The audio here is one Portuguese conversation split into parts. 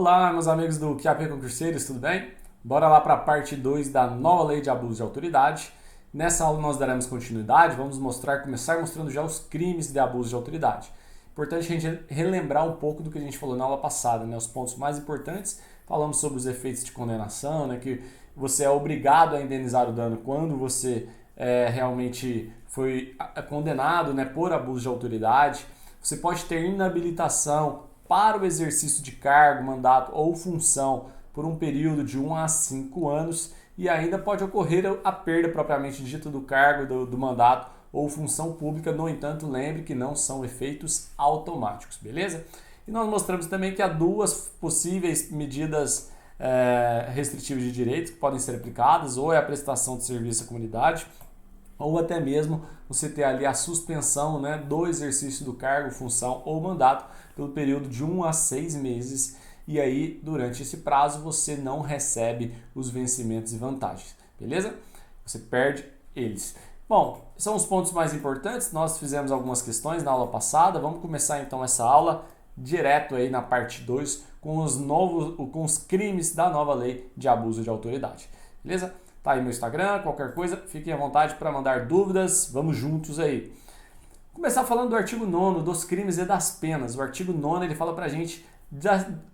Olá, meus amigos do QAP Concurseiros, tudo bem? Bora lá para a parte 2 da nova lei de abuso de autoridade. Nessa aula nós daremos continuidade, vamos começar mostrando já os crimes de abuso de autoridade. Importante a gente relembrar um pouco do que a gente falou na aula passada, né? Os pontos mais importantes, falamos sobre os efeitos de condenação, né? Que você é obrigado a indenizar o dano quando você realmente foi condenado, né, por abuso de autoridade. Você pode ter inabilitação para o exercício de cargo, mandato ou função por um período de 1 a 5 anos e ainda pode ocorrer a perda propriamente dita do cargo, do mandato ou função pública. No entanto, lembre que não são efeitos automáticos, beleza? E nós mostramos também que há duas possíveis medidas restritivas de direitos que podem ser aplicadas, ou é a prestação de serviço à comunidade, ou até mesmo você ter ali a suspensão, né, do exercício do cargo, função ou mandato pelo período de 1 a 6 meses, e aí durante esse prazo você não recebe os vencimentos e vantagens, beleza? Você perde eles. Bom, são os pontos mais importantes, nós fizemos algumas questões na aula passada, vamos começar então essa aula direto aí na parte 2 com os crimes da nova lei de abuso de autoridade, beleza? Tá aí meu Instagram, qualquer coisa, fiquem à vontade para mandar dúvidas, vamos juntos aí. Começar falando do artigo 9º, dos crimes e das penas. O artigo 9º ele fala pra gente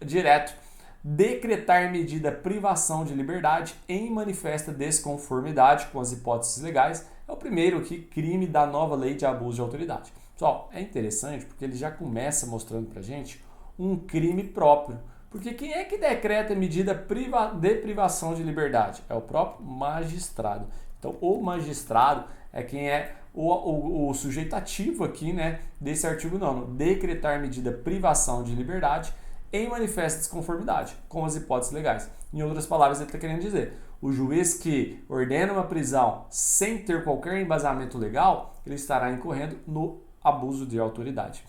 direto: decretar medida privação de liberdade em manifesta desconformidade com as hipóteses legais. É o primeiro aqui, crime da nova lei de abuso de autoridade. Pessoal, é interessante porque ele já começa mostrando pra gente um crime próprio. Porque quem é que decreta medida de privação de liberdade? É o próprio magistrado. Então, o magistrado é quem é o sujeito ativo aqui, né, desse artigo 9º. Decretar medida privação de liberdade em manifesta desconformidade com as hipóteses legais. Em outras palavras, ele está querendo dizer, o juiz que ordena uma prisão sem ter qualquer embasamento legal, ele estará incorrendo no abuso de autoridade.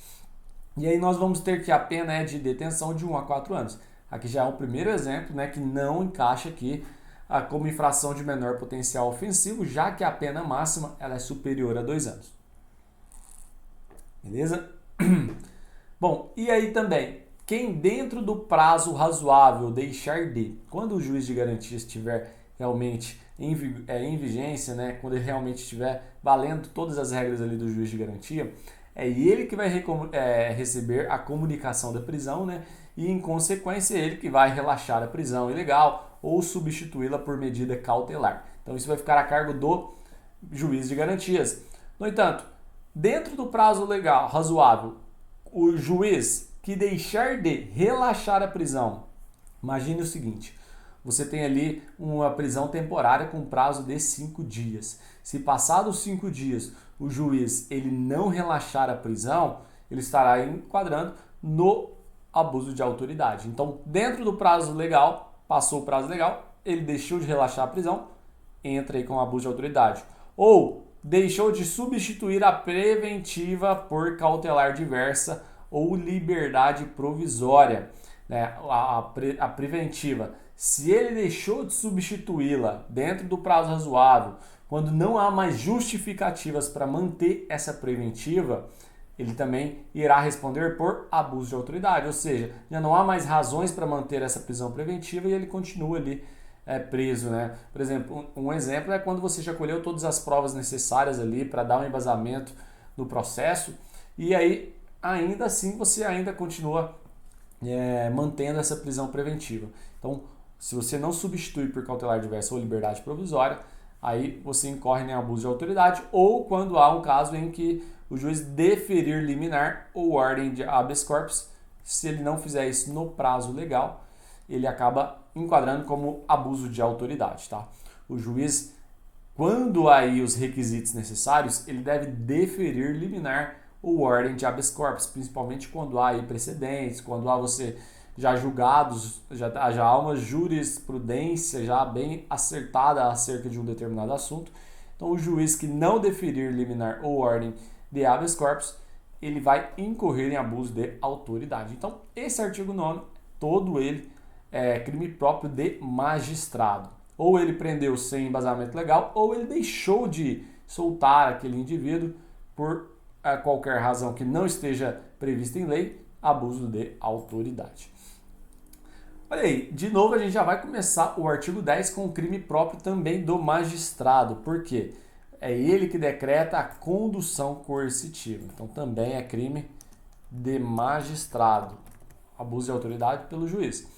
E aí nós vamos ter que a pena é de detenção de 1 a 4 anos. Aqui já é o primeiro exemplo, né, que não encaixa aqui como infração de menor potencial ofensivo, já que a pena máxima ela é superior a 2 anos. Beleza? Bom, e aí também, quem dentro do prazo razoável deixar de, quando o juiz de garantia estiver realmente em vigência, né, quando ele realmente estiver valendo todas as regras ali do juiz de garantia, é ele que vai receber a comunicação da prisão, né? E, em consequência, ele que vai relaxar a prisão ilegal ou substituí-la por medida cautelar. Então, isso vai ficar a cargo do juiz de garantias. No entanto, dentro do prazo legal razoável, o juiz que deixar de relaxar a prisão, imagine o seguinte: você tem ali uma prisão temporária com prazo de 5 dias. Se passados 5 dias o juiz ele não relaxar a prisão, ele estará enquadrando no abuso de autoridade. Então, dentro do prazo legal, passou o prazo legal, ele deixou de relaxar a prisão, entra aí com abuso de autoridade. Ou deixou de substituir a preventiva por cautelar diversa ou liberdade provisória, né? A preventiva, se ele deixou de substituí-la dentro do prazo razoável, quando não há mais justificativas para manter essa preventiva, ele também irá responder por abuso de autoridade, ou seja, já não há mais razões para manter essa prisão preventiva e ele continua ali preso, né? Por exemplo, um exemplo é quando você já colheu todas as provas necessárias ali para dar um embasamento no processo e aí ainda assim você ainda continua mantendo essa prisão preventiva. Então, se você não substitui por cautelar diversa ou liberdade provisória, aí você incorre em abuso de autoridade, ou quando há um caso em que o juiz deferir liminar ou ordem de habeas corpus, se ele não fizer isso no prazo legal, ele acaba enquadrando como abuso de autoridade, tá? O juiz, quando há aí os requisitos necessários, ele deve deferir liminar ou ordem de habeas corpus, principalmente quando há aí precedentes, quando há você já julgados, já há uma jurisprudência já bem acertada acerca de um determinado assunto. Então, o juiz que não deferir liminar ou ordem de habeas corpus, ele vai incorrer em abuso de autoridade. Então, esse artigo 9º, todo ele é crime próprio de magistrado. Ou ele prendeu sem embasamento legal, ou ele deixou de soltar aquele indivíduo por qualquer razão que não esteja prevista em lei, abuso de autoridade. Olha aí, de novo a gente já vai começar o artigo 10 com o crime próprio também do magistrado. Por quê? É ele que decreta a condução coercitiva. Então também é crime de magistrado. Abuso de autoridade pelo juiz.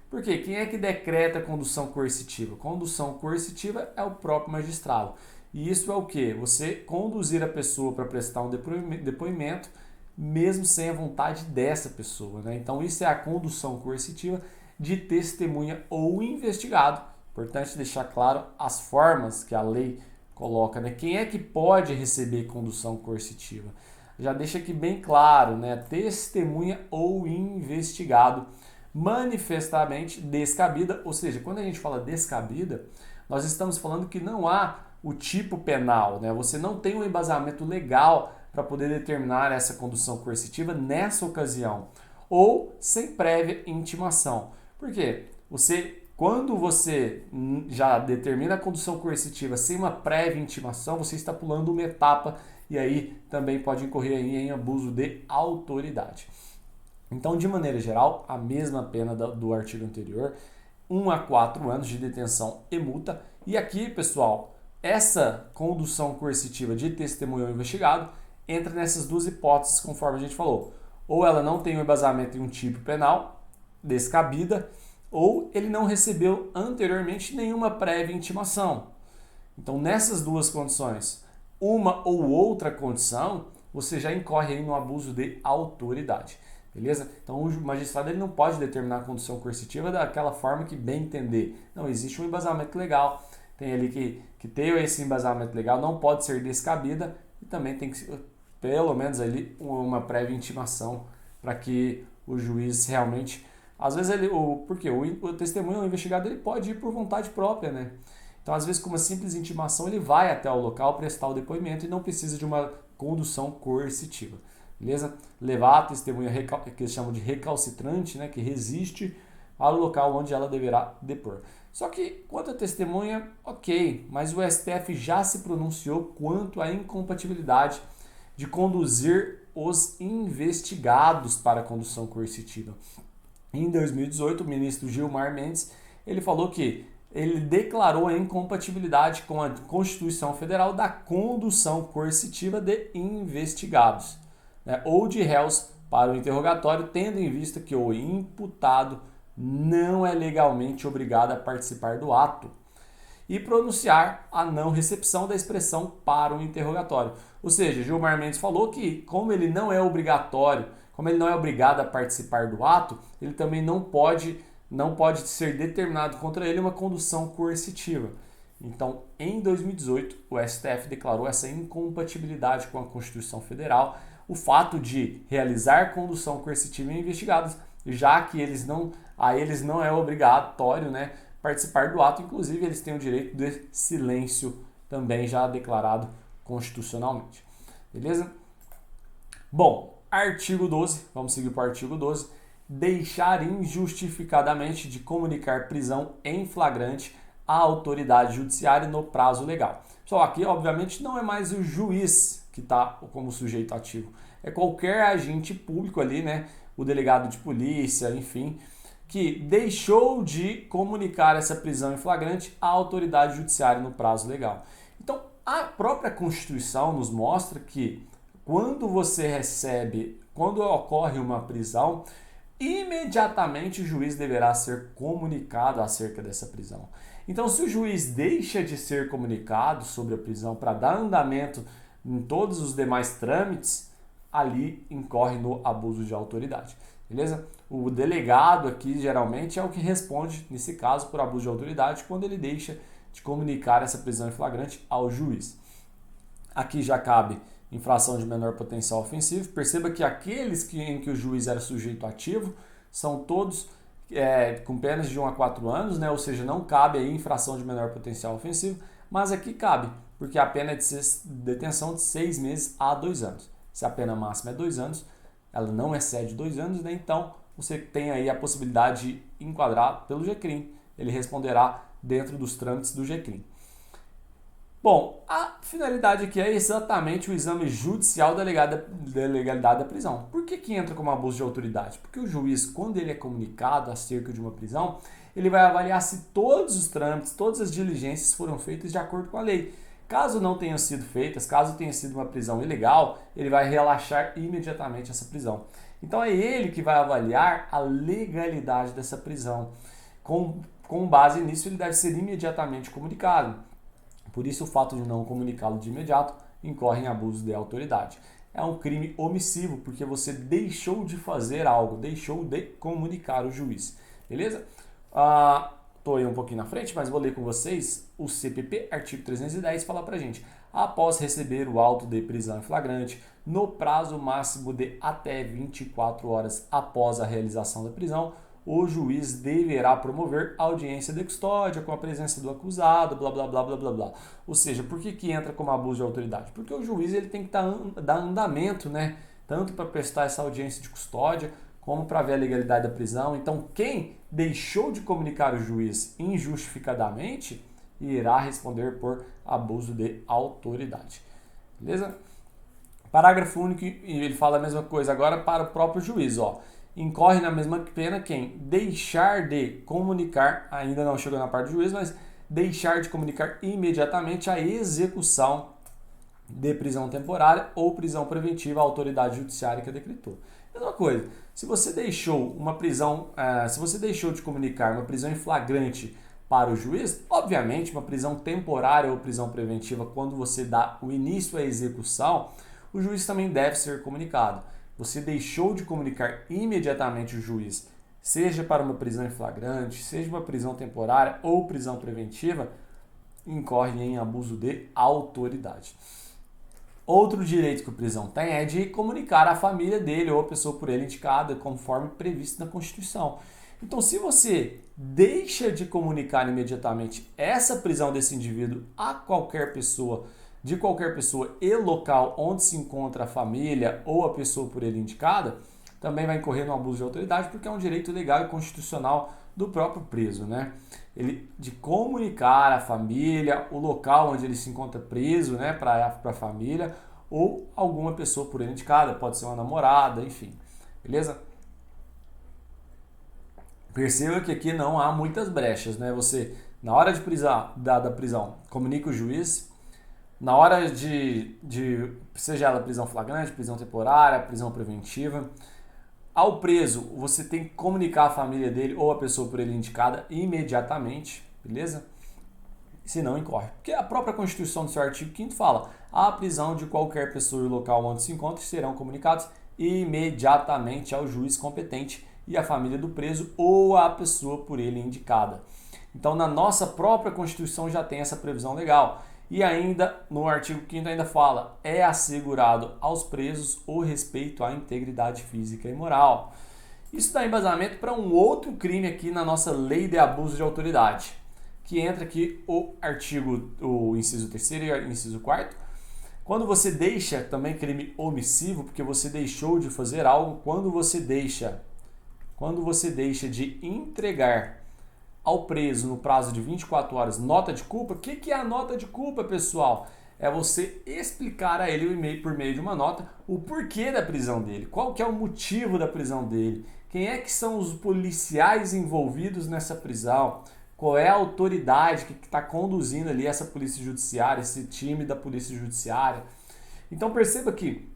Por quê? Quem é que decreta a condução coercitiva? Condução coercitiva é o próprio magistrado. E isso é o quê? Você conduzir a pessoa para prestar um depoimento mesmo sem a vontade dessa pessoa, né? Então isso é a condução coercitiva de testemunha ou investigado. Importante deixar claro as formas que a lei coloca, né? Quem é que pode receber condução coercitiva? Já deixa aqui bem claro, né? Testemunha ou investigado manifestamente descabida, ou seja, quando a gente fala descabida, nós estamos falando que não há o tipo penal, né? Você não tem um embasamento legal para poder determinar essa condução coercitiva nessa ocasião, ou sem prévia intimação. Por quê? Quando você já determina a condução coercitiva sem uma prévia intimação, você está pulando uma etapa e aí também pode incorrer aí em abuso de autoridade. Então, de maneira geral, a mesma pena do artigo anterior, 1 a 4 anos de detenção e multa. E aqui, pessoal, essa condução coercitiva de testemunho ou investigado entra nessas duas hipóteses, conforme a gente falou. Ou ela não tem um embasamento em um tipo penal, descabida, ou ele não recebeu anteriormente nenhuma prévia intimação. Então, nessas duas condições, uma ou outra condição, você já incorre aí no abuso de autoridade. Beleza? Então o magistrado ele não pode determinar a condução coercitiva daquela forma que bem entender. Não, existe um embasamento legal. Tem ali que ter esse embasamento legal não pode ser descabida e também tem que ser, pelo menos ali, uma prévia intimação para que o juiz realmente... Às vezes porque o testemunho ou o investigado ele pode ir por vontade própria, né? Então, às vezes, com uma simples intimação, ele vai até o local prestar o depoimento e não precisa de uma condução coercitiva. Beleza? Levar a testemunha que eles chamam de recalcitrante, né, que resiste ao local onde ela deverá depor. Só que, quanto à testemunha, ok, mas o STF já se pronunciou quanto à incompatibilidade de conduzir os investigados para a condução coercitiva. Em 2018, o ministro Gilmar Mendes ele falou que ele declarou a incompatibilidade com a Constituição Federal da condução coercitiva de investigados, né, ou de réus para o interrogatório, tendo em vista que o imputado não é legalmente obrigado a participar do ato e pronunciar a não recepção da expressão para o interrogatório. Ou seja, Gilmar Mendes falou que, como ele não é obrigatório, como ele não é obrigado a participar do ato, ele também não pode ser determinado contra ele uma condução coercitiva. Então, em 2018, o STF declarou essa incompatibilidade com a Constituição Federal, o fato de realizar condução coercitiva em investigados, já que a eles não é obrigatório, né, participar do ato, inclusive eles têm o direito de silêncio também já declarado constitucionalmente. Beleza? Bom, artigo 12, vamos seguir para o artigo 12. Deixar injustificadamente de comunicar prisão em flagrante à autoridade judiciária no prazo legal. Só aqui, obviamente, não é mais o juiz que está como sujeito ativo. É qualquer agente público ali, né? O delegado de polícia, enfim, que deixou de comunicar essa prisão em flagrante à autoridade judiciária no prazo legal. Então, a própria Constituição nos mostra que quando ocorre uma prisão, imediatamente o juiz deverá ser comunicado acerca dessa prisão. Então, se o juiz deixa de ser comunicado sobre a prisão para dar andamento em todos os demais trâmites, ali incorre no abuso de autoridade. Beleza? O delegado aqui geralmente é o que responde, nesse caso, por abuso de autoridade, quando ele deixa de comunicar essa prisão em flagrante ao juiz. Aqui já cabe infração de menor potencial ofensivo. Perceba que aqueles em que o juiz era sujeito ativo são todos com penas de 1 a 4 anos, né? Ou seja, não cabe aí infração de menor potencial ofensivo, mas aqui cabe, porque a pena é de detenção de 6 meses a 2 anos. Se a pena máxima é 2 anos, ela não excede 2 anos, né? Então você tem aí a possibilidade de enquadrar pelo GCRIM. Ele responderá dentro dos trâmites do GCRIM. Bom, a finalidade aqui é exatamente o exame judicial da legalidade da prisão. Por que entra como abuso de autoridade? Porque o juiz, quando ele é comunicado acerca de uma prisão, ele vai avaliar se todos os trâmites, todas as diligências foram feitas de acordo com a lei. Caso não tenham sido feitas, caso tenha sido uma prisão ilegal, ele vai relaxar imediatamente essa prisão. Então é ele que vai avaliar a legalidade dessa prisão. Com base nisso, ele deve ser imediatamente comunicado. Por isso, o fato de não comunicá-lo de imediato incorre em abuso de autoridade. É um crime omissivo, porque você deixou de fazer algo, deixou de comunicar o juiz. Beleza? Estou aí um pouquinho na frente, mas vou ler com vocês. O CPP, artigo 310, fala pra gente: após receber o auto de prisão em flagrante, no prazo máximo de até 24 horas após a realização da prisão, o juiz deverá promover audiência de custódia com a presença do acusado, blá, blá, blá, blá, blá, blá. Ou seja, por que entra como abuso de autoridade? Porque o juiz ele tem que dar andamento, né? Tanto para prestar essa audiência de custódia, como para ver a legalidade da prisão. Então, quem deixou de comunicar o juiz injustificadamente irá responder por abuso de autoridade. Beleza? Parágrafo único, ele fala a mesma coisa agora para o próprio juiz, ó. Incorre na mesma pena quem deixar de comunicar, ainda não chegou na parte do juiz, mas deixar de comunicar imediatamente a execução de prisão temporária ou prisão preventiva à autoridade judiciária que a decretou. Mesma coisa, se você deixou uma prisão, se você deixou de comunicar uma prisão em flagrante para o juiz, obviamente uma prisão temporária ou prisão preventiva, quando você dá o início à execução, o juiz também deve ser comunicado. Você deixou de comunicar imediatamente o juiz, seja para uma prisão em flagrante, seja uma prisão temporária ou prisão preventiva, incorre em abuso de autoridade. Outro direito que o prisão tem é de comunicar à família dele ou a pessoa por ele indicada, conforme previsto na Constituição. Então, se você deixa de comunicar imediatamente essa prisão desse indivíduo a qualquer pessoa, de qualquer pessoa e local onde se encontra a família ou a pessoa por ele indicada, também vai incorrer no abuso de autoridade, porque é um direito legal e constitucional do próprio preso, né? Ele de comunicar à família, o local onde ele se encontra preso, né, para a família ou alguma pessoa por ele indicada, pode ser uma namorada, enfim. Beleza? Perceba que aqui não há muitas brechas, né? Você, na hora de da prisão, comunica o juiz. Na hora seja ela prisão flagrante, prisão temporária, prisão preventiva, ao preso, você tem que comunicar a família dele ou a pessoa por ele indicada imediatamente, beleza? Senão incorre. Porque a própria Constituição, do seu artigo 5º, fala: a prisão de qualquer pessoa e local onde se encontre serão comunicados imediatamente ao juiz competente e à família do preso ou à pessoa por ele indicada. Então, na nossa própria Constituição já tem essa previsão legal. E ainda, no artigo 5º ainda fala: é assegurado aos presos o respeito à integridade física e moral. Isso dá embasamento para um outro crime aqui na nossa lei de abuso de autoridade, que entra aqui o inciso 3º e o inciso 4º. Quando você deixa, também crime omissivo, porque você deixou de fazer algo, quando você deixa de entregar ao preso no prazo de 24 horas nota de culpa. O que é a nota de culpa, pessoal? É você explicar a ele por meio de uma nota o porquê da prisão dele, qual que é o motivo da prisão dele, quem é que são os policiais envolvidos nessa prisão, qual é a autoridade que está conduzindo ali essa polícia judiciária, esse time da polícia judiciária. Então perceba que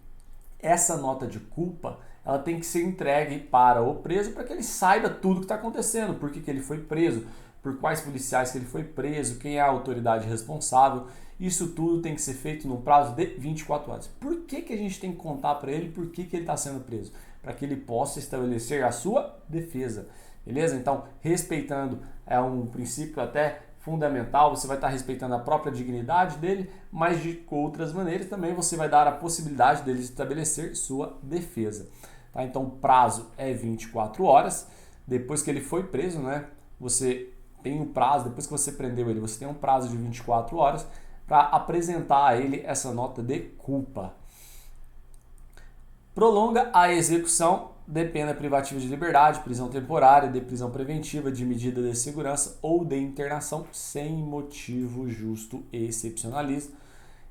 essa nota de culpa, ela tem que ser entregue para o preso para que ele saiba tudo o que está acontecendo, por que ele foi preso, por quais policiais que ele foi preso, quem é a autoridade responsável. Isso tudo tem que ser feito no prazo de 24 horas. Por que a gente tem que contar para ele por que ele está sendo preso? Para que ele possa estabelecer a sua defesa. Beleza? Então, respeitando é um princípio até fundamental, você vai estar respeitando a própria dignidade dele, mas de outras maneiras também você vai dar a possibilidade dele estabelecer sua defesa. Tá? Então o prazo é 24 horas, depois que ele foi preso, né? Você tem um prazo, depois que você prendeu ele, você tem um prazo de 24 horas para apresentar a ele essa nota de culpa. Prolonga a execução de pena privativa de liberdade, prisão temporária, de prisão preventiva, de medida de segurança ou de internação sem motivo justo e excepcionalista,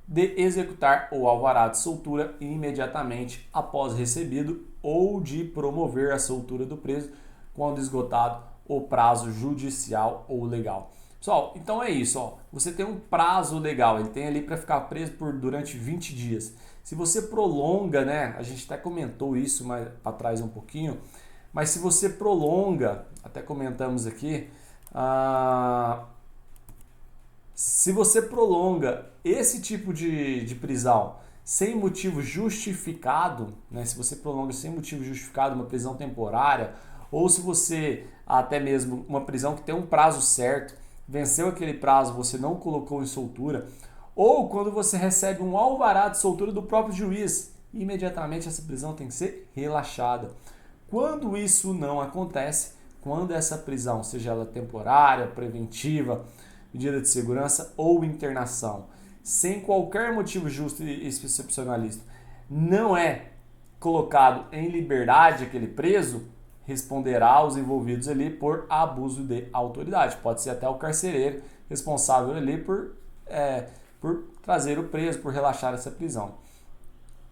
de executar o alvará de soltura imediatamente após recebido ou de promover a soltura do preso quando esgotado o prazo judicial ou legal. Pessoal, então é isso, ó. Você tem um prazo legal, ele tem ali para ficar preso durante 20 dias. Se você prolonga, né, a gente até comentou isso mais para trás um pouquinho, mas se você prolonga, até comentamos aqui, se você prolonga esse tipo de prisão sem motivo justificado, né, se você prolonga sem motivo justificado uma prisão temporária, ou se você, até mesmo uma prisão que tem um prazo certo, venceu aquele prazo, você não colocou em soltura, ou quando você recebe um alvará de soltura do próprio juiz, imediatamente essa prisão tem que ser relaxada. Quando isso não acontece, quando essa prisão, seja ela temporária, preventiva, medida de segurança ou internação, sem qualquer motivo justo e excepcionalista, não é colocado em liberdade aquele preso, responderá aos envolvidos ali por abuso de autoridade. Pode ser até o carcereiro responsável ali por trazer o preso, por relaxar essa prisão.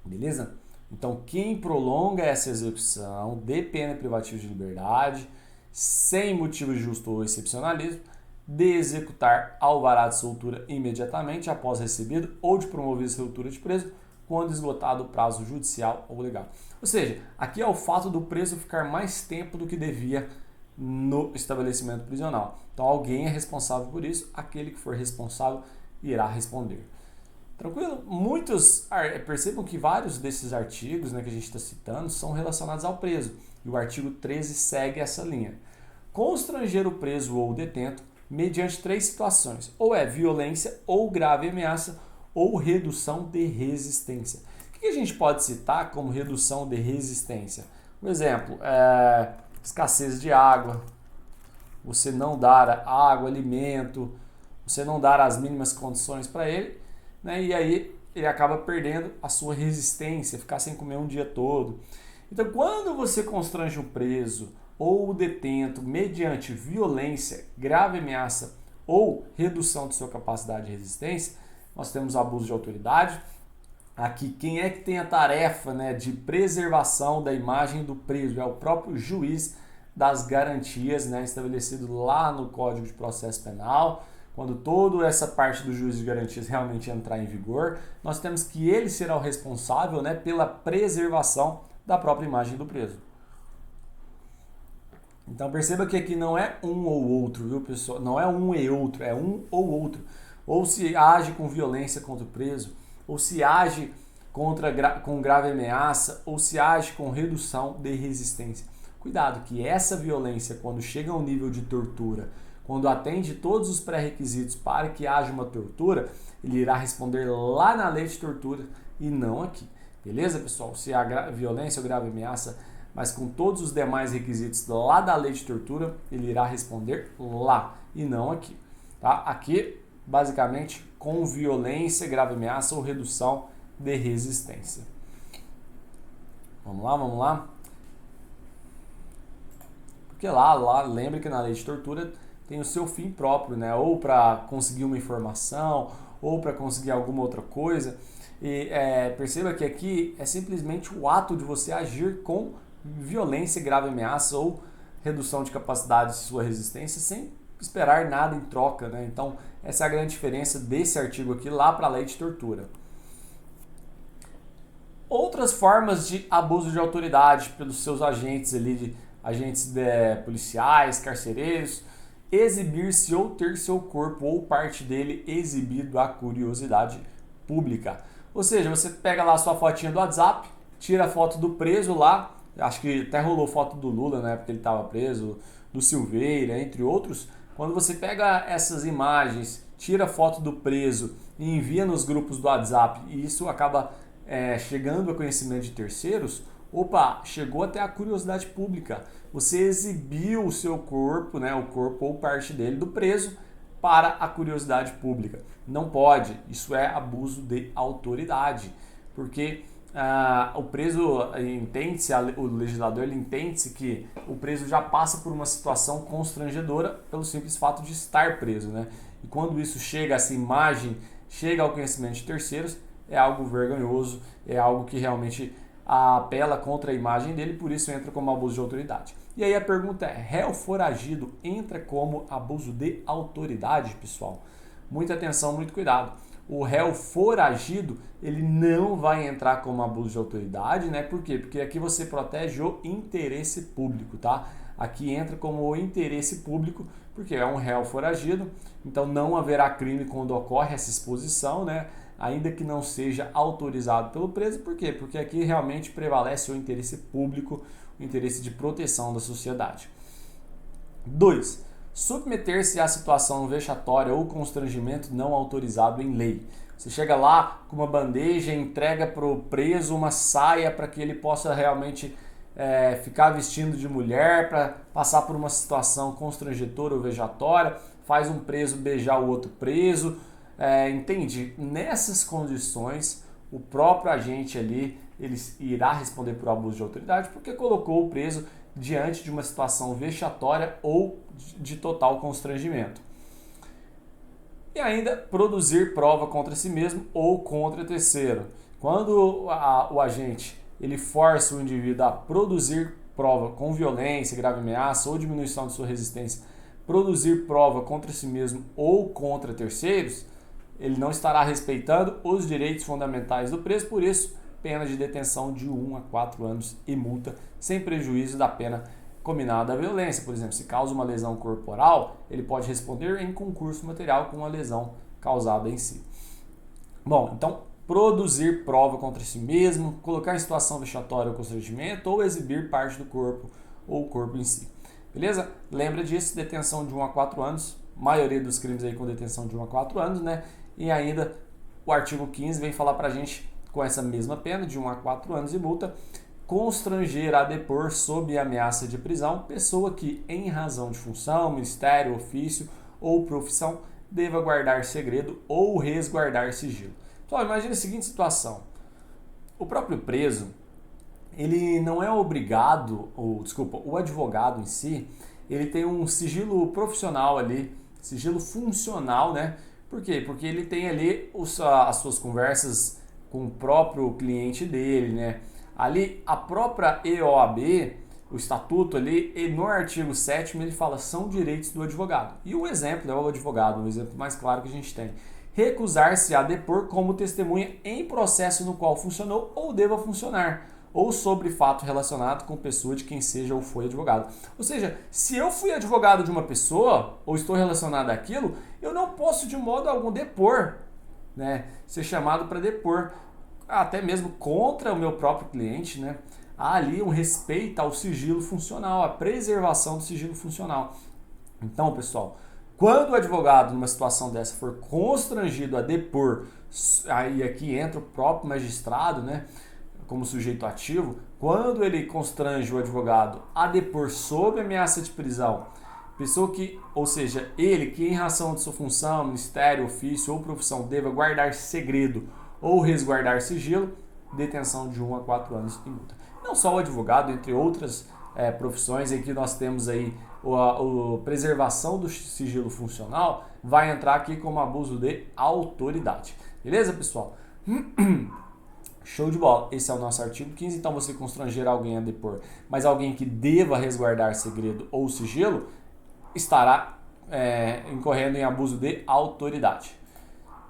Beleza? Então, quem prolonga essa execução de pena privativa de liberdade, sem motivo justo ou excepcionalismo, de executar alvará de soltura imediatamente após recebido ou de promover a soltura de preso quando esgotado o prazo judicial ou legal. Ou seja, aqui é o fato do preso ficar mais tempo do que devia no estabelecimento prisional. Então alguém é responsável por isso, aquele que for responsável irá responder. Tranquilo? Percebam que vários desses artigos, né, que a gente está citando são relacionados ao preso. E o artigo 13 segue essa linha. Constranger o preso ou o detento mediante 3 situações. Ou é violência ou grave ameaça ou redução de resistência. O que a gente pode citar como redução de resistência? Um exemplo, escassez de água, você não dar água, alimento, você não dar as mínimas condições para ele, né? E aí ele acaba perdendo a sua resistência, ficar sem comer um dia todo. Então, quando você constrange o preso ou o detento mediante violência, grave ameaça ou redução de sua capacidade de resistência, nós temos abuso de autoridade. Aqui, quem é que tem a tarefa, né, de preservação da imagem do preso? É o próprio juiz das garantias, né, estabelecido lá no Código de Processo Penal. Quando toda essa parte do juiz de garantias realmente entrar em vigor, nós temos que ele será o responsável, né, pela preservação da própria imagem do preso. Então perceba que aqui não é um ou outro, viu, pessoal? Não é um e outro, é um ou outro. Ou se age com violência contra o preso, ou se age com grave ameaça, ou se age com redução de resistência. Cuidado que essa violência, quando chega ao nível de tortura, quando atende todos os pré-requisitos para que haja uma tortura, ele irá responder lá na lei de tortura e não aqui. Beleza, pessoal? Se há violência ou grave ameaça, mas com todos os demais requisitos lá da lei de tortura, ele irá responder lá e não aqui. Tá? Aqui, basicamente, com violência, grave ameaça ou redução de resistência. Vamos lá. Porque lá lembre que na lei de tortura tem o seu fim próprio, né? Ou para conseguir uma informação, ou para conseguir alguma outra coisa. E perceba que aqui é simplesmente o ato de você agir com violência, grave ameaça ou redução de capacidade de sua resistência sem esperar nada em troca, né? Então, essa é a grande diferença desse artigo aqui lá para a lei de tortura. Outras formas de abuso de autoridade pelos seus agentes ali, agentes policiais, carcereiros, exibir-se ou ter seu corpo ou parte dele exibido à curiosidade pública. Ou seja, você pega lá a sua fotinha do WhatsApp, tira a foto do preso lá, acho que até rolou foto do Lula, né, porque ele estava preso, do Silveira, entre outros. Quando você pega essas imagens, tira a foto do preso e envia nos grupos do WhatsApp e isso acaba chegando a conhecimento de terceiros, chegou até a curiosidade pública. Você exibiu o seu corpo, né, o corpo ou parte dele do preso para a curiosidade pública. Não pode, isso é abuso de autoridade, porque o preso entende-se, o legislador ele entende-se que o preso já passa por uma situação constrangedora pelo simples fato de estar preso, né? E quando isso chega, essa imagem chega ao conhecimento de terceiros, é algo vergonhoso, é algo que realmente apela contra a imagem dele, por isso entra como abuso de autoridade. E aí a pergunta é, réu foragido entra como abuso de autoridade, pessoal? Muita atenção, muito cuidado. O réu foragido, ele não vai entrar como abuso de autoridade, né? Por quê? Porque aqui você protege o interesse público, tá? Aqui entra como o interesse público, porque é um réu foragido, então não haverá crime quando ocorre essa exposição, né? Ainda que não seja autorizado pelo preso, por quê? Porque aqui realmente prevalece o interesse público, o interesse de proteção da sociedade. 2. Submeter-se à situação vexatória ou constrangimento não autorizado em lei. Você chega lá com uma bandeja e entrega para o preso uma saia para que ele possa realmente ficar vestindo de mulher, para passar por uma situação constrangedora ou vejatória, faz um preso beijar o outro preso. Entende? Nessas condições, o próprio agente ali ele irá responder por abuso de autoridade porque colocou o preso diante de uma situação vexatória ou de total constrangimento. E ainda produzir prova contra si mesmo ou contra terceiro. Quando o agente ele força o indivíduo a produzir prova com violência, grave ameaça ou diminuição de sua resistência, produzir prova contra si mesmo ou contra terceiros, ele não estará respeitando os direitos fundamentais do preso, por isso, pena de detenção de 1 a 4 anos e multa, sem prejuízo da pena combinada à violência. Por exemplo, se causa uma lesão corporal, ele pode responder em concurso material com a lesão causada em si. Bom, então, produzir prova contra si mesmo, colocar em situação vexatória ou constrangimento, ou exibir parte do corpo ou o corpo em si. Beleza? Lembra disso, detenção de 1 a 4 anos, maioria dos crimes aí com detenção de 1 a 4 anos, né? E ainda o artigo 15 vem falar pra gente, com essa mesma pena, de 1 a 4 anos de multa, constranger a depor sob ameaça de prisão pessoa que, em razão de função, ministério, ofício ou profissão, deva guardar segredo ou resguardar sigilo. Então, imagine a seguinte situação. O próprio preso, ele não é obrigado, o advogado em si, ele tem um sigilo profissional ali, sigilo funcional, né? Por quê? Porque ele tem ali as suas conversas com o próprio cliente dele, né? Ali, a própria EOAB, o estatuto ali, e no artigo 7º ele fala, são direitos do advogado. E o exemplo é o advogado, o exemplo mais claro que a gente tem. Recusar-se a depor como testemunha em processo no qual funcionou ou deva funcionar, ou sobre fato relacionado com pessoa de quem seja ou foi advogado. Ou seja, se eu fui advogado de uma pessoa, ou estou relacionado àquilo, eu não posso de modo algum depor, né? Ser chamado para depor, até mesmo contra o meu próprio cliente, né? Há ali um respeito ao sigilo funcional, a preservação do sigilo funcional. Então, pessoal, quando o advogado, numa situação dessa, for constrangido a depor, aí aqui entra o próprio magistrado, né? Como sujeito ativo, quando ele constrange o advogado a depor sob ameaça de prisão, pessoa que, ou seja, ele que em razão de sua função, ministério, ofício ou profissão deva guardar segredo ou resguardar sigilo, detenção de 1 a 4 anos e multa. Não só o advogado, entre outras profissões em que nós temos aí a preservação do sigilo funcional, vai entrar aqui como abuso de autoridade. Beleza, pessoal? Show de bola. Esse é o nosso artigo 15. Então, você constranger alguém a depor, mas alguém que deva resguardar segredo ou sigilo, estará incorrendo em abuso de autoridade.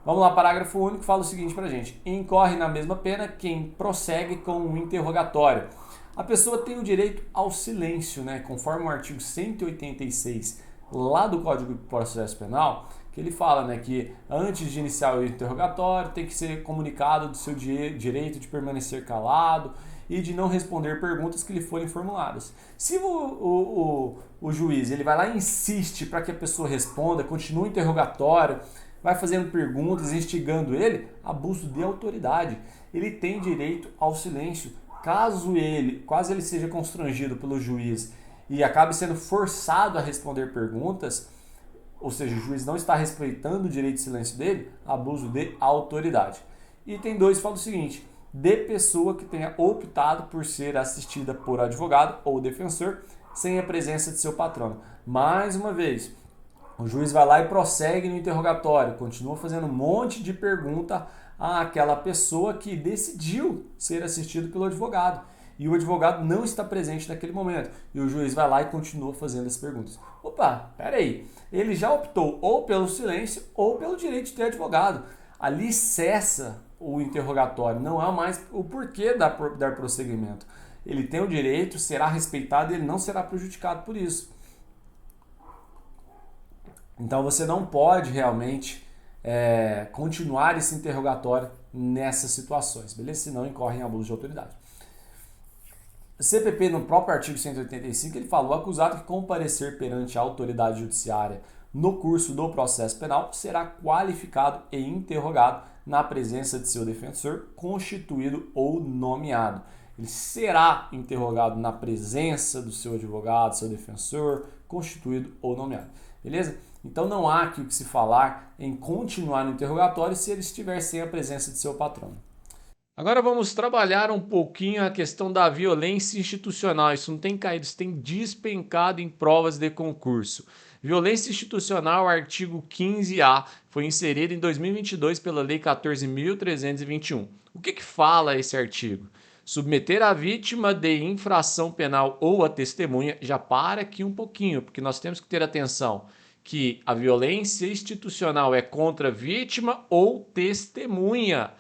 Vamos lá, parágrafo único, fala o seguinte pra gente. Incorre na mesma pena quem prossegue com um interrogatório. A pessoa tem o direito ao silêncio, né? Conforme o artigo 186 lá do Código de Processo Penal, que ele fala, né, que antes de iniciar o interrogatório tem que ser comunicado do seu direito de permanecer calado e de não responder perguntas que lhe forem formuladas. Se o juiz ele vai lá e insiste para que a pessoa responda, continua o interrogatório, vai fazendo perguntas, instigando ele, abuso de autoridade. Ele tem direito ao silêncio. Caso ele seja constrangido pelo juiz e acabe sendo forçado a responder perguntas, ou seja, o juiz não está respeitando o direito de silêncio dele, abuso de autoridade. Item 2 fala o seguinte, de pessoa que tenha optado por ser assistida por advogado ou defensor sem a presença de seu patrono. Mais uma vez, o juiz vai lá e prossegue no interrogatório, continua fazendo um monte de pergunta àquela pessoa que decidiu ser assistido pelo advogado. E o advogado não está presente naquele momento. E o juiz vai lá e continua fazendo as perguntas. Opa, peraí. Ele já optou ou pelo silêncio ou pelo direito de ter advogado. Ali cessa o interrogatório. Não há mais o porquê dar prosseguimento. Ele tem o direito, será respeitado e ele não será prejudicado por isso. Então você não pode realmente continuar esse interrogatório nessas situações, beleza? Senão incorre em abuso de autoridade. O CPP, no próprio artigo 185, ele falou: o acusado que comparecer perante a autoridade judiciária no curso do processo penal será qualificado e interrogado na presença de seu defensor, constituído ou nomeado. Ele será interrogado na presença do seu advogado, seu defensor, constituído ou nomeado. Beleza? Então não há aqui o que se falar em continuar no interrogatório se ele estiver sem a presença de seu patrono. Agora vamos trabalhar um pouquinho a questão da violência institucional. Isso não tem caído, isso tem despencado em provas de concurso. Violência institucional, artigo 15A, foi inserido em 2022 pela Lei 14.321. O que fala esse artigo? Submeter a vítima de infração penal ou a testemunha, já para aqui um pouquinho, porque nós temos que ter atenção que a violência institucional é contra vítima ou testemunha.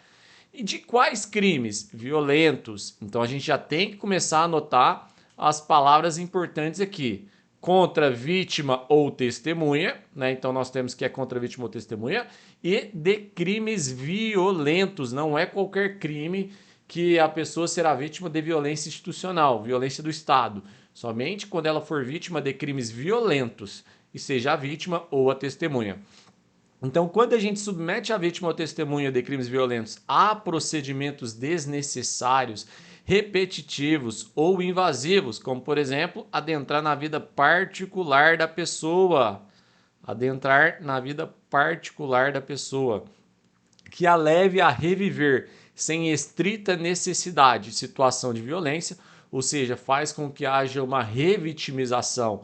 E de quais crimes? Violentos. Então a gente já tem que começar a anotar as palavras importantes aqui. Contra vítima ou testemunha, né? Então nós temos que é contra vítima ou testemunha. E de crimes violentos. Não é qualquer crime que a pessoa será vítima de violência institucional, violência do Estado. Somente quando ela for vítima de crimes violentos e seja a vítima ou a testemunha. Então, quando a gente submete a vítima ou testemunha de crimes violentos a procedimentos desnecessários, repetitivos ou invasivos, como, por exemplo, adentrar na vida particular da pessoa, que a leve a reviver sem estrita necessidade situação de violência, ou seja, faz com que haja uma revitimização,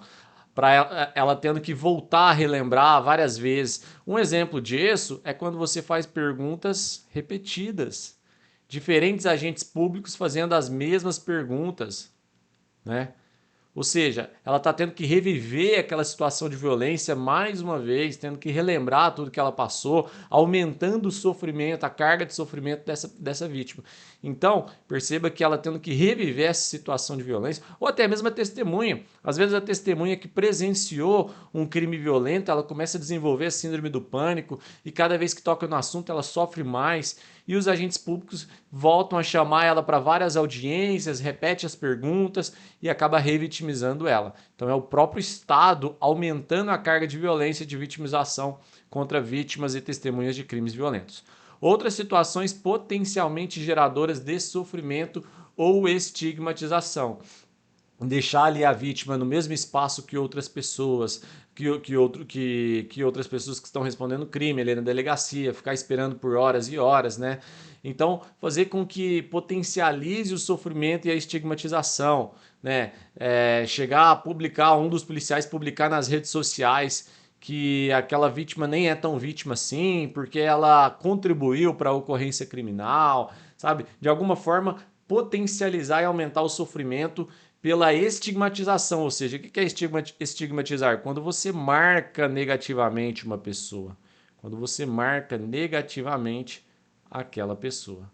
para ela tendo que voltar a relembrar várias vezes. Um exemplo disso é quando você faz perguntas repetidas, diferentes agentes públicos fazendo as mesmas perguntas, né? Ou seja, ela está tendo que reviver aquela situação de violência mais uma vez, tendo que relembrar tudo que ela passou, aumentando o sofrimento, a carga de sofrimento dessa vítima. Então, perceba que ela tendo que reviver essa situação de violência, ou até mesmo a testemunha. Às vezes a testemunha que presenciou um crime violento, ela começa a desenvolver a síndrome do pânico e cada vez que toca no assunto ela sofre mais. E os agentes públicos voltam a chamar ela para várias audiências, repete as perguntas e acaba revitimizando ela. Então é o próprio Estado aumentando a carga de violência e de vitimização contra vítimas e testemunhas de crimes violentos. Outras situações potencialmente geradoras de sofrimento ou estigmatização. Deixar ali a vítima no mesmo espaço que outras pessoas, que outras pessoas que estão respondendo crime ali na delegacia, ficar esperando por horas e horas, né? Então, fazer com que potencialize o sofrimento e a estigmatização, né? Chegar a publicar, um dos policiais publicar nas redes sociais que aquela vítima nem é tão vítima assim, porque ela contribuiu para a ocorrência criminal, sabe? De alguma forma, potencializar e aumentar o sofrimento pela estigmatização, ou seja, o que é estigmatizar? Quando você marca negativamente uma pessoa, quando você marca negativamente aquela pessoa,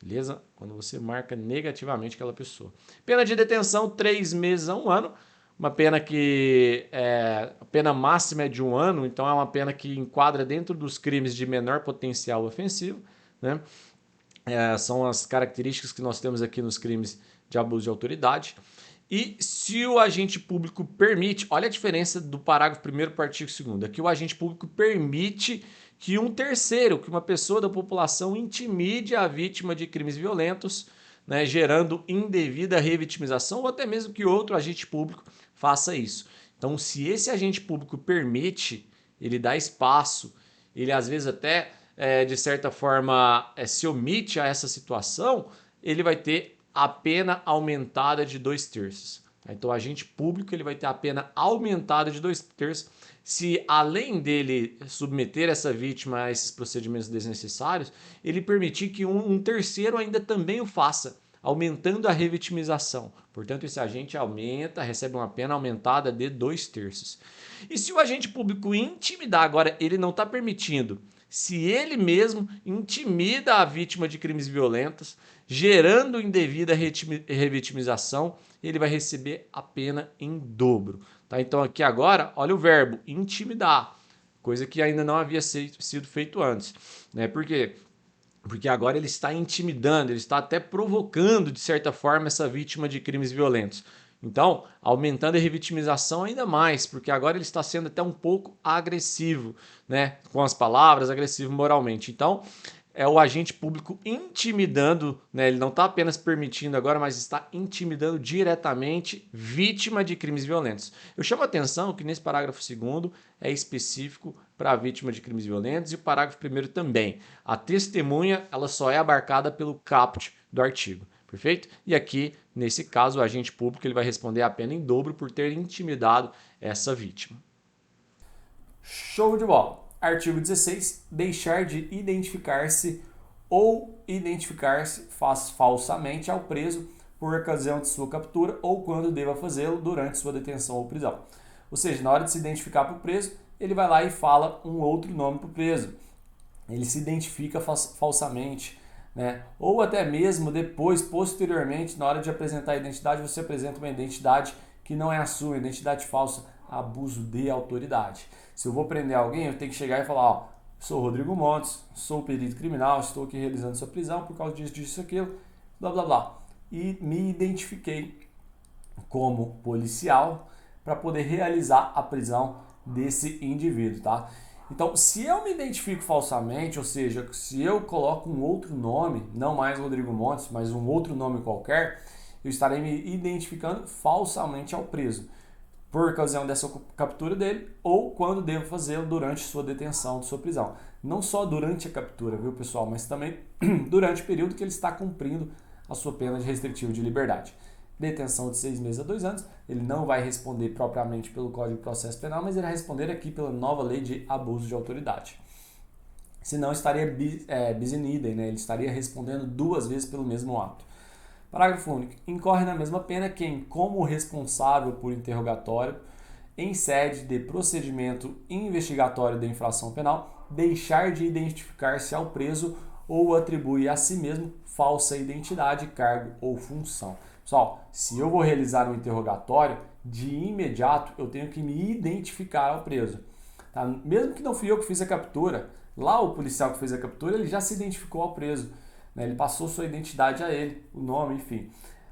beleza? Quando você marca negativamente aquela pessoa. Pena de detenção, 3 meses a 1 ano, uma pena que a pena máxima é de 1 ano, então é uma pena que enquadra dentro dos crimes de menor potencial ofensivo, né? São as características que nós temos aqui nos crimes de abuso de autoridade. E se o agente público permite, olha a diferença do parágrafo 1º para o artigo 2º, aqui o agente público permite que um terceiro, que uma pessoa da população intimide a vítima de crimes violentos, né, gerando indevida revitimização ou até mesmo que outro agente público faça isso. Então, se esse agente público permite, ele dá espaço, ele às vezes até de certa forma, se omite a essa situação, ele vai ter a pena aumentada de 2/3. Então, o agente público ele vai ter a pena aumentada de 2/3 se, além dele submeter essa vítima a esses procedimentos desnecessários, ele permitir que um terceiro ainda também o faça, aumentando a revitimização. Portanto, esse agente recebe uma pena aumentada de 2/3. E se o agente público intimidar, agora ele não está permitindo, se ele mesmo intimida a vítima de crimes violentos, gerando indevida revitimização, ele vai receber a pena em dobro. Tá? Então aqui agora, olha o verbo, intimidar, coisa que ainda não havia sido feito antes. Né? Por quê? Porque agora ele está intimidando, ele está até provocando, de certa forma, essa vítima de crimes violentos. Então, aumentando a revitimização ainda mais, porque agora ele está sendo até um pouco agressivo, né? Com as palavras, agressivo moralmente. Então, é o agente público intimidando, né? Ele não está apenas permitindo agora, mas está intimidando diretamente vítima de crimes violentos. Eu chamo a atenção que nesse parágrafo 2º é específico para a vítima de crimes violentos e o parágrafo 1º também. A testemunha ela só é abarcada pelo caput do artigo. Perfeito? E aqui, nesse caso, o agente público ele vai responder a pena em dobro por ter intimidado essa vítima. Show de bola! Artigo 16. Deixar de identificar-se ou identificar-se falsamente ao preso por ocasião de sua captura ou quando deva fazê-lo durante sua detenção ou prisão. Ou seja, na hora de se identificar para o preso, ele vai lá e fala um outro nome para o preso. Ele se identifica falsamente, né? Ou até mesmo depois, posteriormente, na hora de apresentar a identidade, você apresenta uma identidade que não é a sua, identidade falsa, abuso de autoridade. Se eu vou prender alguém, eu tenho que chegar e falar, ó, sou Rodrigo Montes, sou perito criminal, estou aqui realizando sua prisão por causa disso, aquilo, blá, blá, blá. E me identifiquei como policial para poder realizar a prisão desse indivíduo, tá? Então, se eu me identifico falsamente, ou seja, se eu coloco um outro nome, não mais Rodrigo Montes, mas um outro nome qualquer, eu estarei me identificando falsamente ao preso, por ocasião dessa captura dele ou quando devo fazê-lo durante sua detenção, de sua prisão. Não só durante a captura, viu, pessoal, mas também durante o período que ele está cumprindo a sua pena de restritivo de liberdade. Detenção de 6 meses a 2 anos, ele não vai responder propriamente pelo Código de Processo Penal, mas ele vai responder aqui pela nova lei de abuso de autoridade. Senão estaria bis in idem, né? Ele estaria respondendo 2 vezes pelo mesmo ato. Parágrafo único. Incorre na mesma pena quem, como responsável por interrogatório, em sede de procedimento investigatório de infração penal, deixar de identificar-se ao preso ou atribui a si mesmo falsa identidade, cargo ou função. Pessoal, se eu vou realizar um interrogatório, de imediato eu tenho que me identificar ao preso. Tá? Mesmo que não fui eu que fiz a captura, lá o policial que fez a captura, ele já se identificou ao preso. Né? Ele passou sua identidade a ele, o nome, enfim,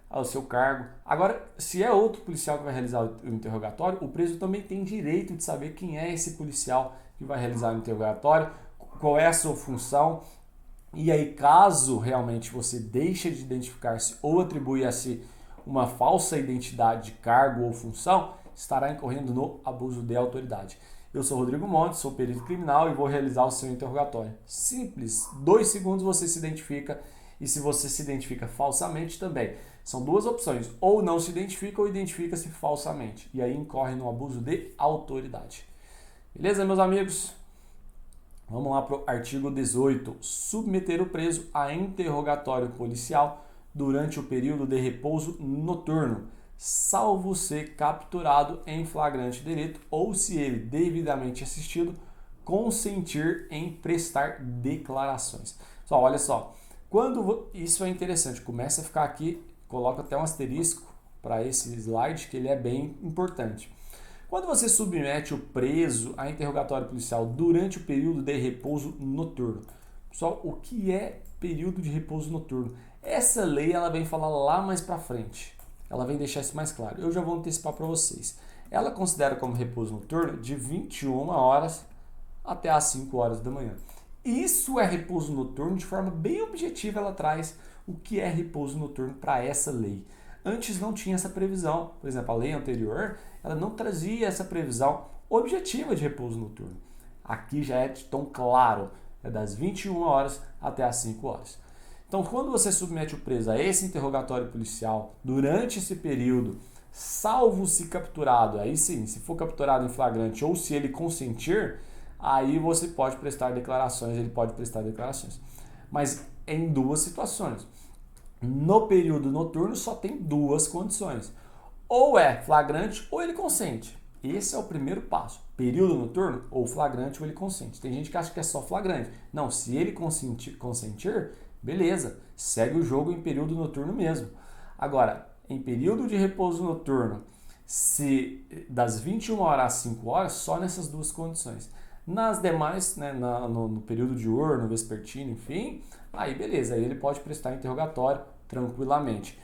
ao seu cargo. Agora, se é outro policial que vai realizar o interrogatório, o preso também tem direito de saber quem é esse policial que vai realizar o interrogatório, qual é a sua função. E aí, caso realmente você deixe de identificar-se ou atribui a si uma falsa identidade, cargo ou função, estará incorrendo no abuso de autoridade. Eu sou Rodrigo Montes, sou perito criminal e vou realizar o seu interrogatório. Simples, 2 segundos você se identifica e se você se identifica falsamente também. São 2 opções, ou não se identifica ou identifica-se falsamente. E aí incorre no abuso de autoridade. Beleza, meus amigos? Vamos lá para o artigo 18. Submeter o preso a interrogatório policial durante o período de repouso noturno, salvo ser capturado em flagrante delito ou se ele, devidamente assistido, consentir em prestar declarações. Só, olha só, isso é interessante, começa a ficar aqui, coloca até um asterisco para esse slide que ele é bem importante. Quando você submete o preso a interrogatório policial durante o período de repouso noturno, pessoal, o que é período de repouso noturno? Essa lei ela vem falar lá mais para frente, ela vem deixar isso mais claro. Eu já vou antecipar para vocês. Ela considera como repouso noturno de 21 horas até às 5 horas da manhã. Isso é repouso noturno, de forma bem objetiva ela traz o que é repouso noturno para essa lei. Antes não tinha essa previsão, por exemplo, a lei anterior, ela não trazia essa previsão objetiva de repouso noturno. Aqui já é de tom claro, é das 21 horas até as 5 horas. Então, quando você submete o preso a esse interrogatório policial, durante esse período, salvo se capturado, aí sim, se for capturado em flagrante ou se ele consentir, aí você pode prestar declarações, ele pode prestar declarações. Mas em duas situações. No período noturno só tem duas condições. Ou é flagrante ou ele consente. Esse é o primeiro passo. Período noturno, ou flagrante ou ele consente. Tem gente que acha que é só flagrante. Não, se ele consentir, beleza, segue o jogo em período noturno mesmo. Agora, em período de repouso noturno, se das 21 horas às 5 horas, só nessas duas condições. Nas demais, né, no período diurno, vespertino, enfim, aí beleza, aí ele pode prestar interrogatório tranquilamente.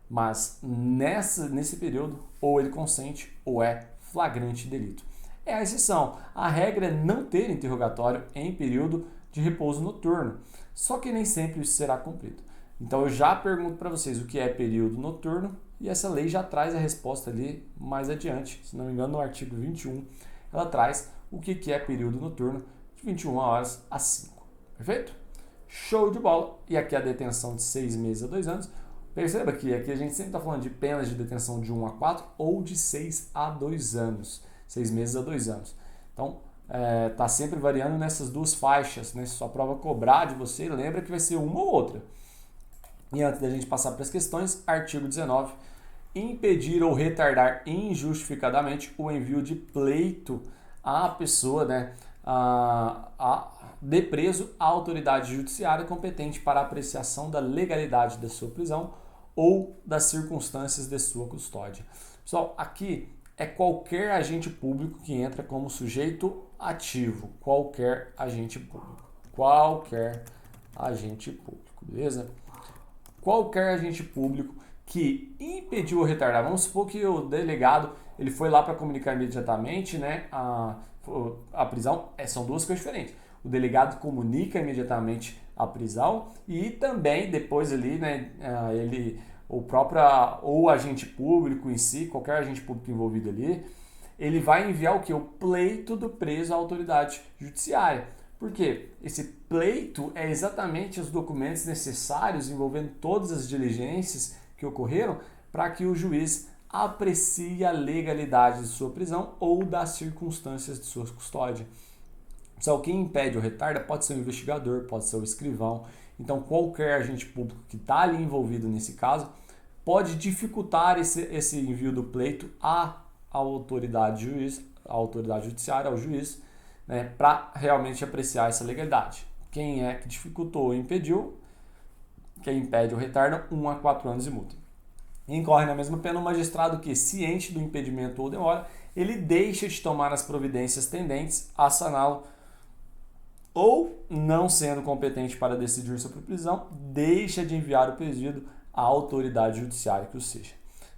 Mas nesse período, ou ele consente ou é flagrante delito. É a exceção. A regra é não ter interrogatório em período de repouso noturno. Só que nem sempre isso será cumprido. Então eu já pergunto para vocês o que é período noturno e essa lei já traz a resposta ali mais adiante. Se não me engano, no artigo 21, ela traz o que é período noturno de 21 horas às 5. Perfeito? Show de bola! E aqui a detenção de 6 meses a 2 anos. Perceba que aqui a gente sempre está falando de penas de detenção de 1 a 4 ou de 6 a 2 anos. 6 meses a 2 anos. Então, está sempre variando nessas duas faixas, né? Se sua prova cobrar de você, lembra que vai ser uma ou outra. E antes da gente passar para as questões, artigo 19, impedir ou retardar injustificadamente o envio de pleito à pessoa, né, de preso à autoridade judiciária competente para apreciação da legalidade da sua prisão ou das circunstâncias de sua custódia. Pessoal, aqui é qualquer agente público que entra como sujeito ativo, qualquer agente público, beleza? Qualquer agente público que impediu ou retardar, vamos supor que o delegado ele foi lá para comunicar imediatamente, né, a prisão, são duas coisas diferentes. O delegado comunica imediatamente a prisão e também depois ali, né, ou o agente público em si, qualquer agente público envolvido ali, ele vai enviar o que? O pleito do preso à autoridade judiciária. Por quê? Esse pleito é exatamente os documentos necessários envolvendo todas as diligências que ocorreram para que o juiz aprecie a legalidade de sua prisão ou das circunstâncias de sua custódia. Pessoal, quem impede ou retarda pode ser o investigador, pode ser o escrivão. Então, qualquer agente público que está ali envolvido nesse caso pode dificultar esse envio do pleito à autoridade judiciária, ao juiz, né, para realmente apreciar essa legalidade. Quem é que dificultou ou impediu, quem impede ou retarda, 1 a 4 anos de multa. Incorre na mesma pena o magistrado que, ciente do impedimento ou demora, ele deixa de tomar as providências tendentes a saná-lo ou, não sendo competente para decidir sobre prisão, deixa de enviar o pedido à autoridade judiciária que o seja.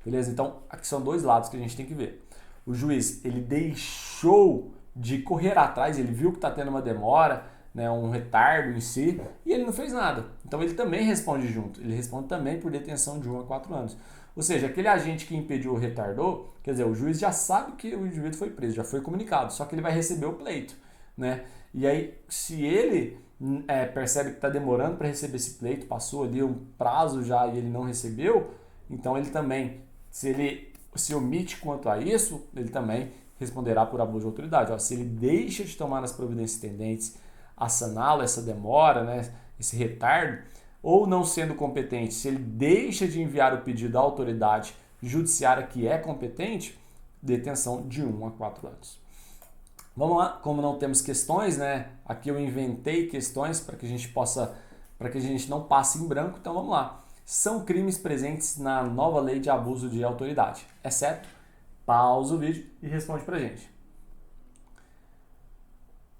Beleza? Então, aqui são dois lados que a gente tem que ver. O juiz, ele deixou de correr atrás, ele viu que está tendo uma demora, né, um retardo em si, e ele não fez nada. Então, ele também responde junto. Ele responde também por detenção de 1 a 4 anos. Ou seja, aquele agente que impediu ou retardou, quer dizer, o juiz já sabe que o indivíduo foi preso, já foi comunicado, só que ele vai receber o pleito, né? E aí, se ele percebe que está demorando para receber esse pleito, passou ali um prazo já e ele não recebeu, então ele também, se ele se omite quanto a isso, ele também responderá por abuso de autoridade. Ó, se ele deixa de tomar as providências tendentes a saná-lo, essa demora, né, esse retardo, ou não sendo competente, se ele deixa de enviar o pedido à autoridade judiciária que é competente, detenção de 1 a 4 anos. Vamos lá, como não temos questões, né? Aqui eu inventei questões para que a gente não passe em branco, então vamos lá. São crimes presentes na nova lei de abuso de autoridade, exceto, pausa o vídeo e responde pra gente.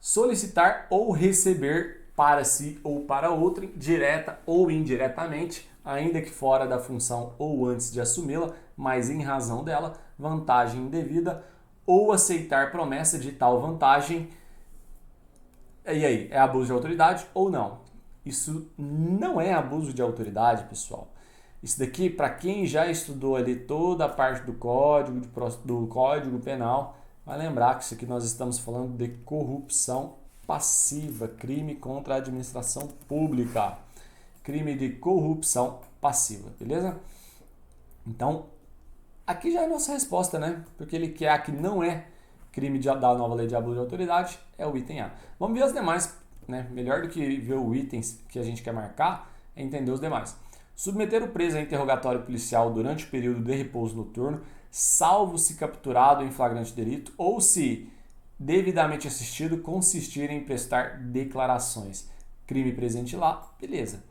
Solicitar ou receber para si ou para outrem, direta ou indiretamente, ainda que fora da função ou antes de assumi-la, mas em razão dela, vantagem indevida, ou aceitar promessa de tal vantagem. E aí, é abuso de autoridade ou não? Isso não é abuso de autoridade, pessoal. Isso daqui, para quem já estudou ali toda a parte do Código Penal, vai lembrar que isso aqui nós estamos falando de corrupção passiva, crime contra a administração pública, crime de corrupção passiva, beleza? Então, aqui já é a nossa resposta, né? Porque ele quer que não é crime da nova lei de abuso de autoridade, é o item A. Vamos ver as demais, né? Melhor do que ver o itens que a gente quer marcar, é entender os demais. Submeter o preso a interrogatório policial durante o período de repouso noturno, salvo se capturado em flagrante delito ou se devidamente assistido consistir em prestar declarações. Crime presente lá, beleza.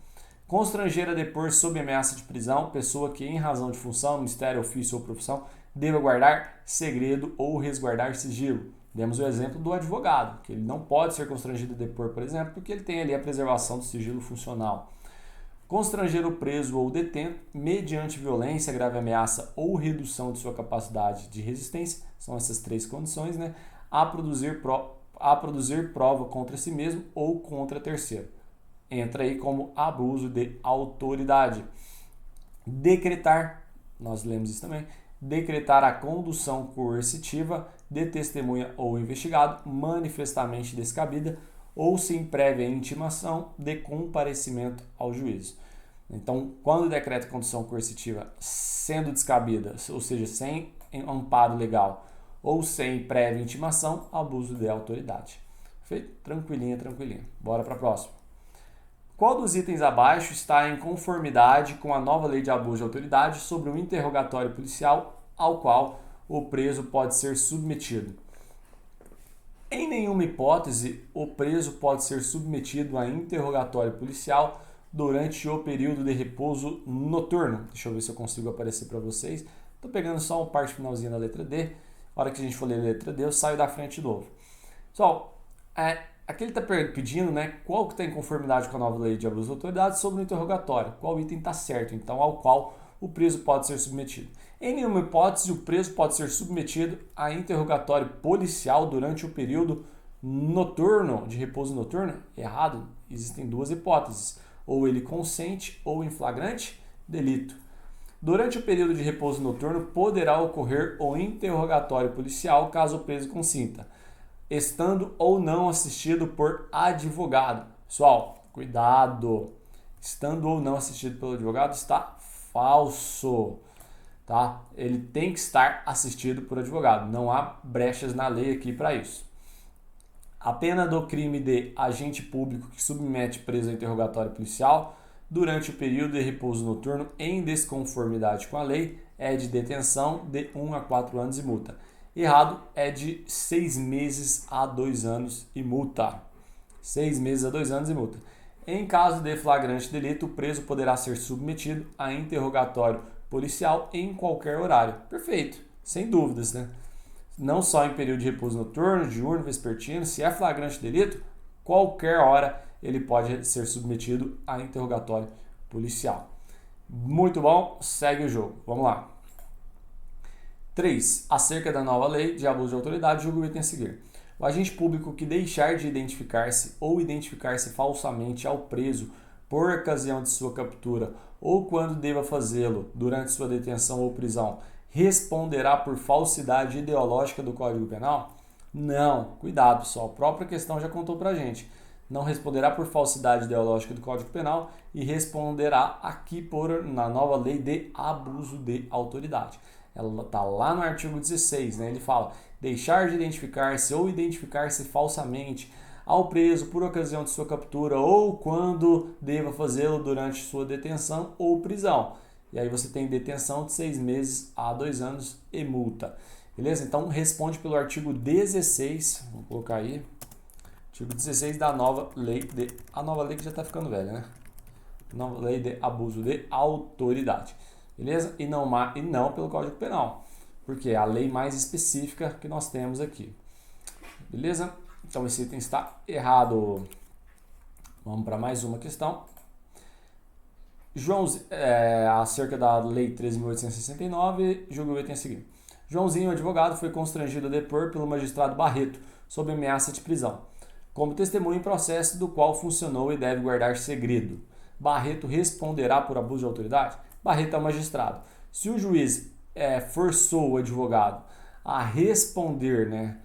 Constranger a depor sob ameaça de prisão, pessoa que em razão de função, ministério, ofício ou profissão deva guardar segredo ou resguardar sigilo. Demos o exemplo do advogado, que ele não pode ser constrangido a depor, por exemplo, porque ele tem ali a preservação do sigilo funcional. Constranger o preso ou detento mediante violência, grave ameaça ou redução de sua capacidade de resistência, são essas três condições, né? A produzir prova contra si mesmo ou contra terceiro. Entra aí como abuso de autoridade. Decretar, nós lemos isso também, decretar a condução coercitiva de testemunha ou investigado manifestamente descabida ou sem prévia intimação de comparecimento ao juízo. Então, quando decreta condução coercitiva sendo descabida, ou seja, sem amparo legal ou sem prévia intimação, abuso de autoridade. Feito? Tranquilinha, tranquilinha. Bora para a próxima. Qual dos itens abaixo está em conformidade com a nova lei de abuso de autoridade sobre o interrogatório policial ao qual o preso pode ser submetido? Em nenhuma hipótese, o preso pode ser submetido a interrogatório policial durante o período de repouso noturno. Deixa eu ver se eu consigo aparecer para vocês. Estou pegando só uma parte finalzinha da letra D. Na hora que a gente for ler a letra D, eu saio da frente de novo. Pessoal, aqui ele está pedindo, né, qual que está em conformidade com a nova lei de abuso de autoridade sobre o interrogatório. Qual item está certo, então, ao qual o preso pode ser submetido. Em nenhuma hipótese, o preso pode ser submetido a interrogatório policial durante o período noturno, de repouso noturno. Errado, existem duas hipóteses. Ou ele consente ou em flagrante delito. Durante o período de repouso noturno, poderá ocorrer o interrogatório policial caso o preso consinta, estando ou não assistido por advogado. Pessoal, cuidado! Estando ou não assistido pelo advogado está falso, tá? Ele tem que estar assistido por advogado. Não há brechas na lei aqui para isso. A pena do crime de agente público que submete preso a interrogatório policial durante o período de repouso noturno em desconformidade com a lei é de detenção de 1 a 4 anos e multa. Errado é de 6 meses a 2 anos e multa. 6 meses a 2 anos e multa. Em caso de flagrante delito, o preso poderá ser submetido a interrogatório policial em qualquer horário. Perfeito, sem dúvidas, né? Não só em período de repouso noturno, diurno, vespertino, se é flagrante delito, qualquer hora ele pode ser submetido a interrogatório policial. Muito bom, segue o jogo. Vamos lá. 3. Acerca da nova lei de abuso de autoridade, julgo o item a seguir. O agente público que deixar de identificar-se ou identificar-se falsamente ao preso por ocasião de sua captura ou quando deva fazê-lo durante sua detenção ou prisão, responderá por falsidade ideológica do Código Penal? Não, cuidado pessoal, a própria questão já contou pra gente. Não responderá por falsidade ideológica do Código Penal e responderá aqui na nova lei de abuso de autoridade. Ela está lá no artigo 16, né? Ele fala, deixar de identificar-se ou identificar-se falsamente ao preso por ocasião de sua captura ou quando deva fazê-lo durante sua detenção ou prisão. E aí você tem detenção de 6 meses a 2 anos e multa. Beleza? Então responde pelo artigo 16, vamos colocar aí, artigo 16 da nova lei a nova lei que já está ficando velha, né? Nova lei de abuso de autoridade. Beleza? E não pelo Código Penal, porque é a lei mais específica que nós temos aqui. Beleza? Então esse item está errado. Vamos para mais uma questão. Acerca da Lei 13.869, julgo o item a seguir. Joãozinho, advogado, foi constrangido a depor pelo magistrado Barreto, sob ameaça de prisão, como testemunha em processo do qual funcionou e deve guardar segredo. Barreto responderá por abuso de autoridade? Barreto é o magistrado. Se o juiz forçou o advogado a responder, né,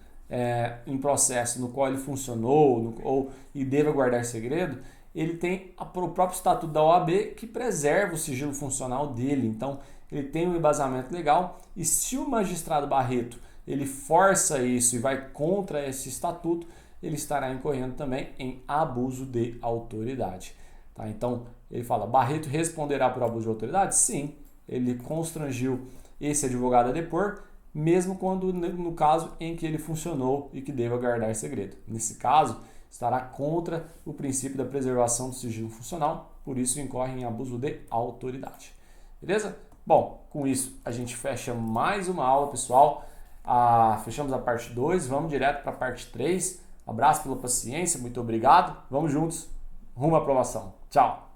em processo no qual ele funcionou e deva guardar segredo, ele tem o próprio estatuto da OAB que preserva o sigilo funcional dele. Então, ele tem um embasamento legal e se o magistrado Barreto ele força isso e vai contra esse estatuto, ele estará incorrendo também em abuso de autoridade. Tá? Então, ele fala, Barreto responderá por abuso de autoridade? Sim, ele constrangiu esse advogado a depor, mesmo quando no caso em que ele funcionou e que deva guardar segredo. Nesse caso, estará contra o princípio da preservação do sigilo funcional, por isso incorre em abuso de autoridade. Beleza? Bom, com isso a gente fecha mais uma aula, pessoal. Fechamos a parte 2, vamos direto para a parte 3. Abraço pela paciência, muito obrigado. Vamos juntos, rumo à aprovação. Tchau!